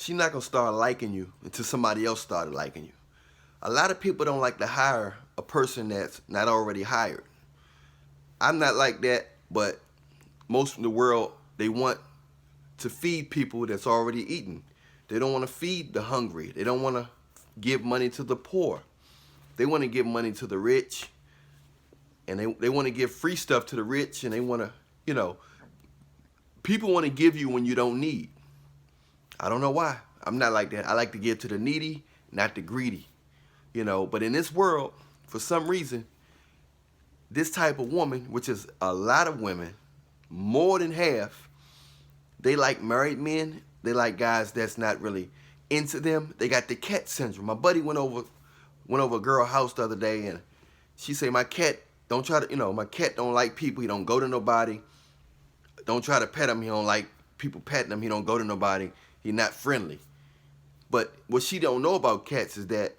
she's not going to start liking you until somebody else started liking you. A lot of people don't like to hire a person that's not already hired. I'm not like that, but most of the world, they want to feed people that's already eating. They don't want to feed the hungry. They don't want to give money to the poor. They want to give money to the rich, and they want to give free stuff to the rich, and they want to, people want to give you when you don't need. I don't know why. I'm not like that. I like to give to the needy, not the greedy. But in this world, for some reason, this type of woman, which is a lot of women, more than half, they like married men. They like guys that's not really into them. They got the cat syndrome. My buddy went over a girl's house the other day, and she said, my cat my cat don't like people. He don't go to nobody. Don't try to pet him. He don't like people petting him. He don't go to nobody. He not friendly. But what she don't know about cats is that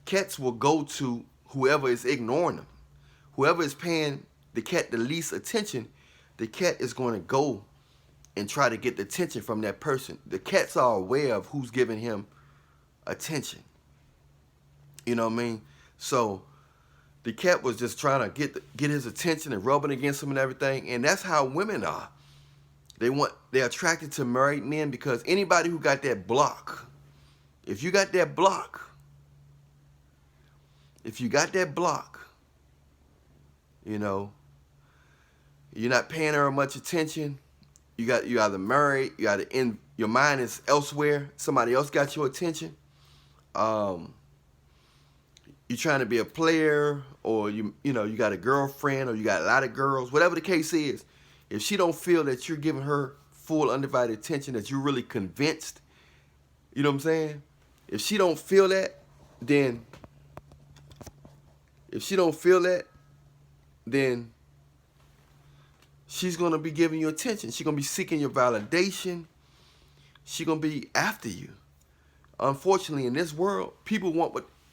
cats will go to whoever is ignoring them. Whoever is paying the cat the least attention, the cat is going to go and try to get the attention from that person. The cats are aware of who's giving him attention. You know what I mean? So the cat was just trying to get his attention and rubbing against him and everything. And that's how women are. They're attracted to married men because anybody who got that block, if you got that block, you're not paying her much attention. You either married, your mind is elsewhere. Somebody else got your attention. You're trying to be a player, or you got a girlfriend, or you got a lot of girls, whatever the case is. If she don't feel that you're giving her full undivided attention, that you're really convinced, you know what I'm saying? If she don't feel that, then she's going to be giving you attention. She's going to be seeking your validation. She's going to be after you. Unfortunately, in this world,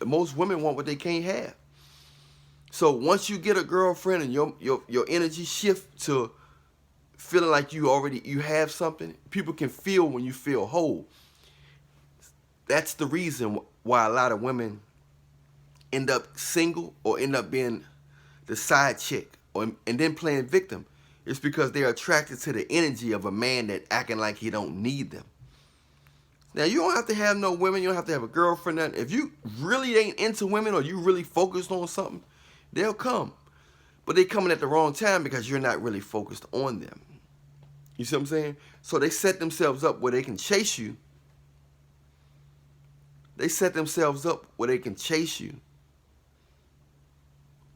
most women want what they can't have. So once you get a girlfriend and your energy shift to feeling like you have something, people can feel when you feel whole. That's the reason why a lot of women end up single or end up being the side chick and then playing victim. It's because they're attracted to the energy of a man that acting like he don't need them. Now, you don't have to have no women. You don't have to have a girlfriend. Nothing. If you really ain't into women or you really focused on something, they'll come. But they coming at the wrong time because you're not really focused on them. You see what I'm saying? So they set themselves up where they can chase you.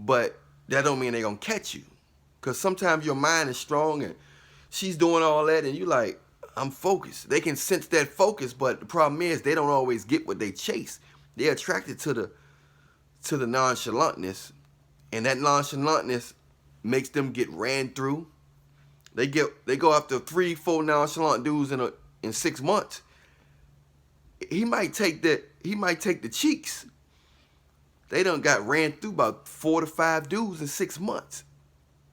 But that don't mean they're going to catch you. Because sometimes your mind is strong and she's doing all that and you like, I'm focused. They can sense that focus, but the problem is they don't always get what they chase. They're attracted to the nonchalantness, and that nonchalantness makes them get ran through. They go after 3-4 nonchalant dudes in 6 months. He might take the cheeks. They done got ran through about 4 to 5 dudes in 6 months.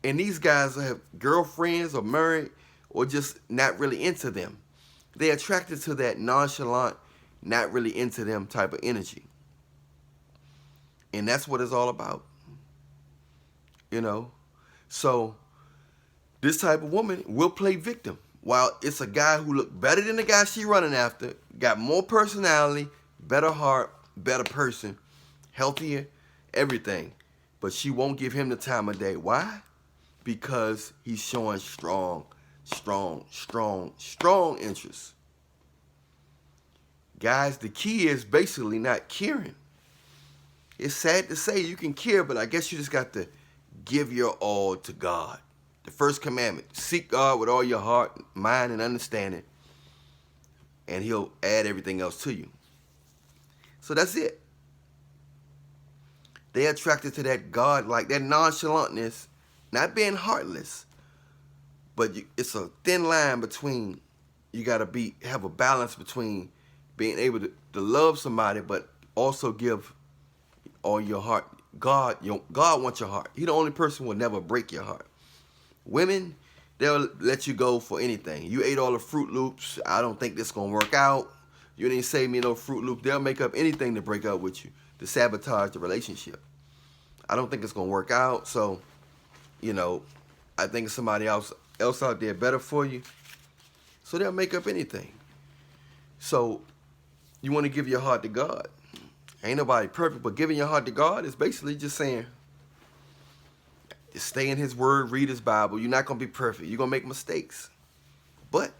And these guys have girlfriends or married or just not really into them. They're attracted to that nonchalant, not really into them type of energy. And that's what it's all about. So this type of woman will play victim. While it's a guy who look better than the guy she running after, got more personality, better heart, better person, healthier, everything. But she won't give him the time of day. Why? Because he's showing strong interest. Guys, the key is basically not caring. It's sad to say you can care, but I guess you just got to give your all to God. The first commandment, seek God with all your heart, mind, and understanding, and he'll add everything else to you. So that's it. They're attracted to that God, like that nonchalantness, not being heartless, but it's a thin line between, you got to have a balance between being able to love somebody, but also give all your heart. God wants your heart. He's the only person who will never break your heart. Women, they'll let you go for anything. You ate all the Fruit Loops. I don't think this gonna work out. You didn't save me no Fruit Loops. They'll make up anything to break up with you, to sabotage the relationship. I don't think it's gonna work out. So, you know, I think somebody else out there better for you. So they'll make up anything. So you want to give your heart to God. Ain't nobody perfect, but giving your heart to God is basically just saying, just stay in His Word, read His Bible. You're not going to be perfect. You're going to make mistakes. But,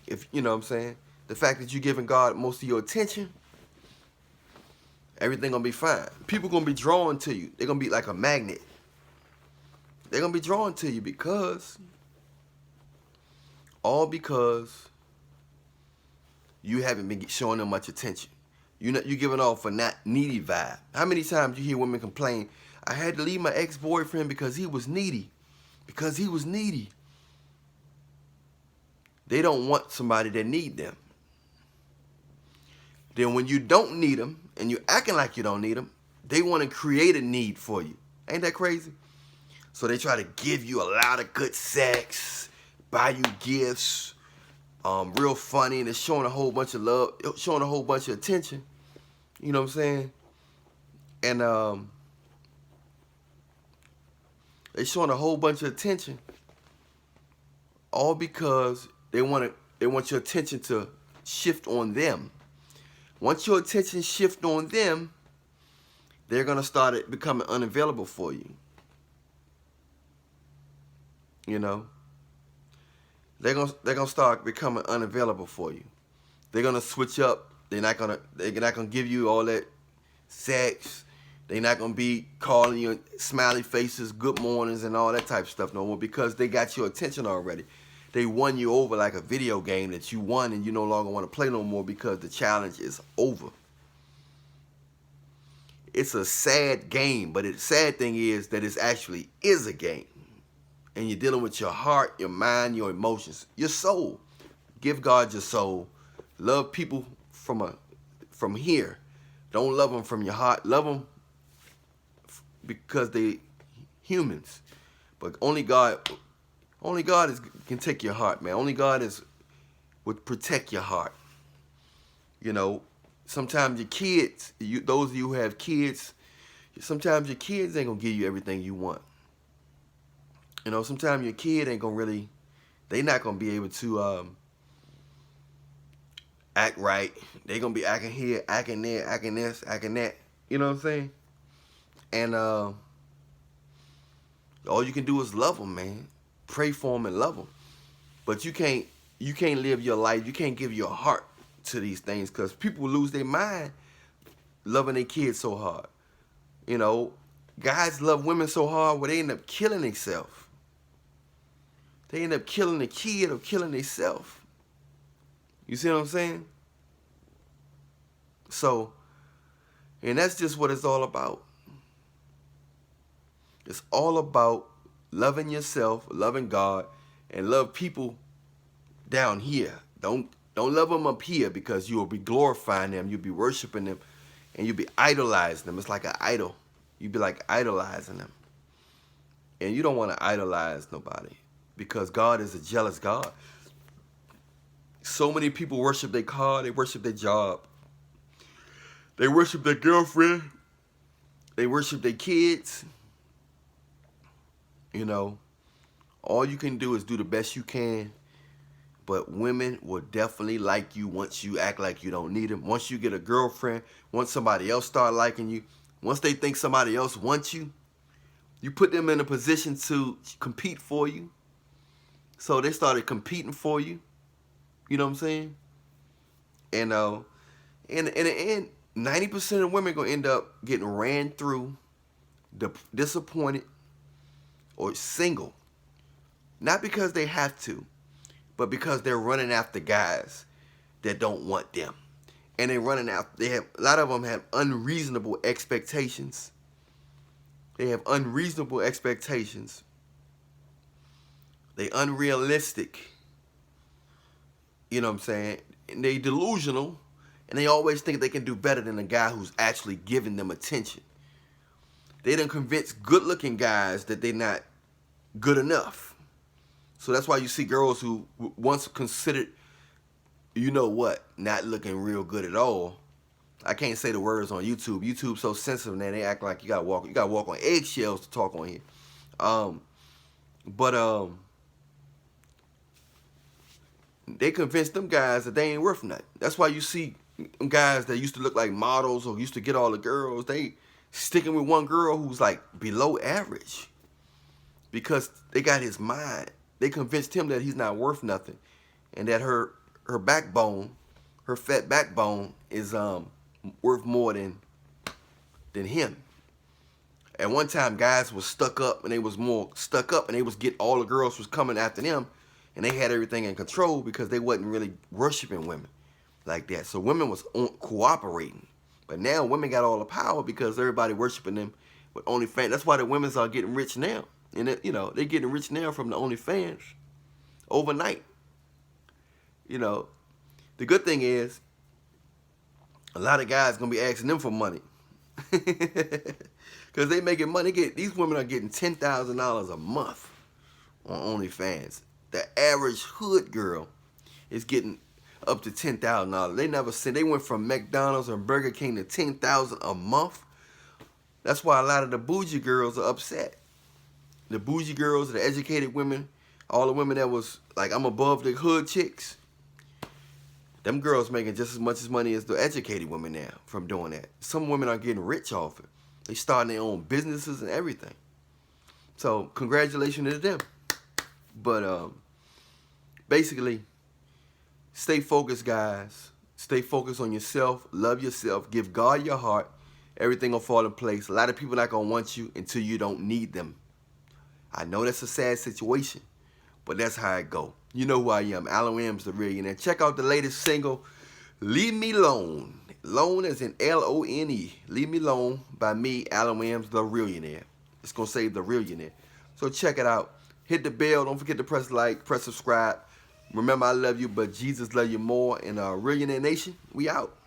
if you know what I'm saying, the fact that you're giving God most of your attention, everything going to be fine. People going to be drawn to you. They're going to be like a magnet. They're going to be drawn to you because you haven't been showing them much attention. You're giving off a not needy vibe. How many times you hear women complain, I had to leave my ex-boyfriend because he was needy. Because he was needy. They don't want somebody that need them. Then when you don't need them and you're acting like you don't need them, they want to create a need for you. Ain't that crazy? So they try to give you a lot of good sex, buy you gifts, real funny, and it's showing a whole bunch of love, showing a whole bunch of attention. You know what I'm saying? And they're showing a whole bunch of attention, all because they want your attention to shift on them. Once your attention shifts on them, they're gonna start becoming unavailable for you. You know, they're gonna start becoming unavailable for you. They're gonna switch up. They're not gonna give you all that sex. They're not gonna be calling you smiley faces, good mornings, and all that type of stuff no more, because they got your attention already. They won you over like a video game that you won and you no longer want to play no more because the challenge is over. It's a sad game, but the sad thing is that it actually is a game. And you're dealing with your heart, your mind, your emotions, your soul. Give God your soul. Love people from here. Don't love them from your heart. Love them because they humans. But only God can take your heart, man. Only God would protect your heart. You know, sometimes your kids, those of you who have kids, sometimes your kids ain't gonna give you everything you want. You know, sometimes your kid ain't gonna they're not gonna be able to act right. They're gonna be acting here, acting there, acting this, acting that. You know what I'm saying? And all you can do is love them, man. Pray for them and love them. But you can't live your life. You can't give your heart to these things, because people lose their mind loving their kids so hard. You know, guys love women so hard where they end up killing themselves. They end up killing the kid or killing themselves. You see what I'm saying? So, and that's just what it's all about. It's all about loving yourself, loving God, and love people down here. Don't love them up here, because you will be glorifying them, you'll be worshiping them, and you'll be idolizing them. It's like an idol. You'll be like idolizing them. And you don't want to idolize nobody, because God is a jealous God. So many people worship their car, they worship their job, they worship their girlfriend, they worship their kids. You know, all you can do is do the best you can, but women will definitely like you once you act like you don't need them. Once you get a girlfriend, once somebody else start liking you, once they think somebody else wants you, you put them in a position to compete for you. So they started competing for you. You know what I'm saying? And in the end, 90% of women gonna end up getting ran through, disappointed, or single. Not because they have to, but because they're running after guys that don't want them. And they're running after, a lot of them have unreasonable expectations. They have unreasonable expectations. They unrealistic. You know what I'm saying? And they delusional, and they always think they can do better than a guy who's actually giving them attention. They done convince good-looking guys that they're not good enough. So that's why you see girls who once considered, you know what, not looking real good at all. I can't say the words on YouTube. YouTube's so sensitive now, they act like you gotta walk on eggshells to talk on here. But they convinced them guys that they ain't worth nothing. That's why you see guys that used to look like models or used to get all the girls, they sticking with one girl who's like below average because they got his mind. They convinced him that he's not worth nothing, and that her backbone, her fat backbone, is worth more than him. At one time, guys was stuck up, and they was more stuck up, and they was get all the girls was coming after them, and they had everything in control because they wasn't really worshiping women like that. So women was cooperating, but now women got all the power because everybody worshiping them with OnlyFans. That's why the women's are getting rich now, and they're getting rich now from the OnlyFans overnight. The good thing is a lot of guys gonna be asking them for money because they making money. These women are getting $10,000 a month on OnlyFans. The average hood girl is getting up to $10,000. They never said they went from McDonald's or Burger King to $10,000 a month. That's why a lot of the bougie girls are upset. The bougie girls, the educated women, all the women that was like, I'm above the hood chicks. Them girls making just as much money as the educated women now from doing that. Some women are getting rich off it. They starting their own businesses and everything. So congratulations to them. But basically, stay focused, guys. Stay focused on yourself. Love yourself. Give God your heart. Everything will fall in place. A lot of people not going to want you until you don't need them. I know that's a sad situation, but that's how it go. You know who I am, Allan Williams, the Reallionaire. Check out the latest single, Leave Me Alone. Lone as in L-O-N-E. Leave Me Alone by me, Allan Williams, the Reallionaire. It's going to save the Reallionaire. So check it out. Hit the bell. Don't forget to press like, press subscribe. Remember, I love you, but Jesus love you more. And Reallionaire Nation, we out.